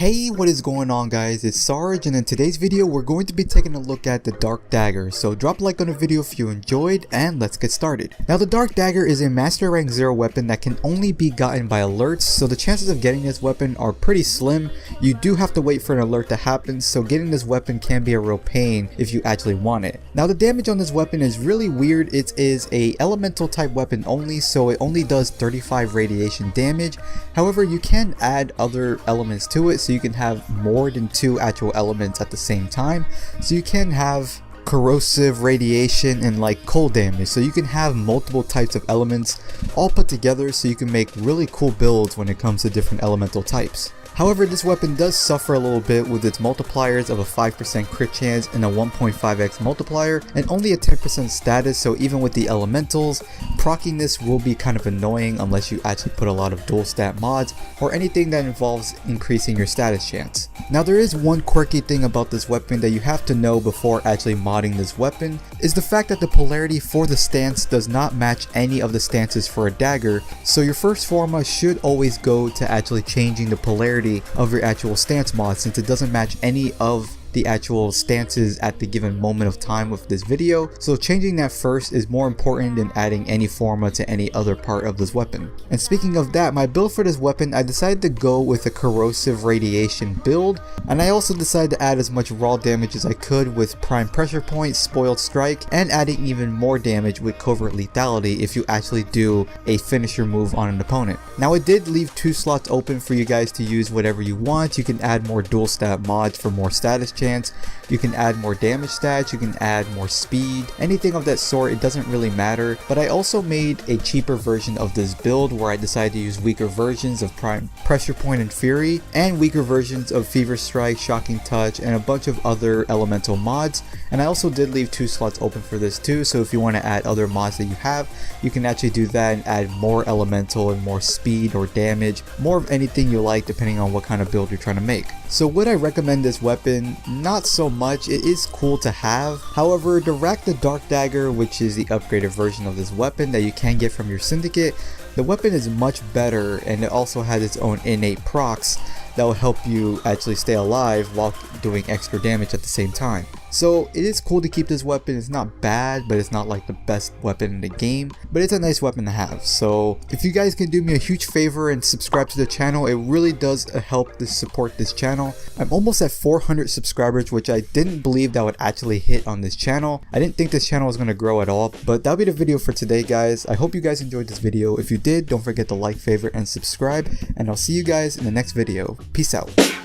Hey, what is going on guys, it's Sarge, and in today's video we're going to be taking a look at the Dark Dagger. So drop a like on the video if you enjoyed, and let's get started. Now the Dark Dagger is a master rank 0 weapon that can only be gotten by alerts, so the chances of getting this weapon are pretty slim. You do have to wait for an alert to happen, so getting this weapon can be a real pain if you actually want it. Now the damage on this weapon is really weird. It is a elemental type weapon only, so it only does 35 radiation damage. However, you can add other elements to it, so you can have more than 2 actual elements at the same time. So you can have corrosive, radiation, and like cold damage, so you can have multiple types of elements all put together, so you can make really cool builds when it comes to different elemental types. However, this weapon does suffer a little bit with its multipliers of a 5% crit chance and a 1.5x multiplier, and only a 10% status, so even with the elementals, proccing this will be kind of annoying unless you actually put a lot of dual stat mods or anything that involves increasing your status chance. Now there is one quirky thing about this weapon that you have to know before actually modding this weapon, is the fact that the polarity for the stance does not match any of the stances for a dagger, so your first forma should always go to actually changing the polarity of your actual stance mod, since it doesn't match any of the actual stances at the given moment of time with this video. So changing that first is more important than adding any forma to any other part of this weapon. And speaking of that, my build for this weapon, I decided to go with a corrosive radiation build, and I also decided to add as much raw damage as I could with prime pressure point, spoiled strike, and adding even more damage with covert lethality if you actually do a finisher move on an opponent. Now it did leave 2 slots open for you guys to use whatever you want. You can add more dual stat mods for more status chance, you can add more damage stats, you can add more speed, anything of that sort, it doesn't really matter. But I also made a cheaper version of this build where I decided to use weaker versions of Prime Pressure Point and Fury, and weaker versions of Fever Strike, Shocking Touch, and a bunch of other elemental mods. And I also did leave 2 slots open for this too, so if you want to add other mods that you have, you can actually do that and add more elemental and more speed or damage, more of anything you like depending on what kind of build you're trying to make. So would I recommend this weapon? Not so much. It is cool to have. However, to rack the Dark Dagger, which is the upgraded version of this weapon that you can get from your syndicate, the weapon is much better, and it also has its own innate procs that will help you actually stay alive while doing extra damage at the same time. So it is cool to keep this weapon. It's not bad, but it's not like the best weapon in the game, but it's a nice weapon to have. So if you guys can do me a huge favor and subscribe to the channel, it really does help to support this channel. I'm almost at 400 subscribers, which I didn't believe that would actually hit on this channel. I didn't think this channel was going to grow at all, but that'll be the video for today, guys. I hope you guys enjoyed this video. If you did, don't forget to like, favorite, and subscribe, and I'll see you guys in the next video. Peace out.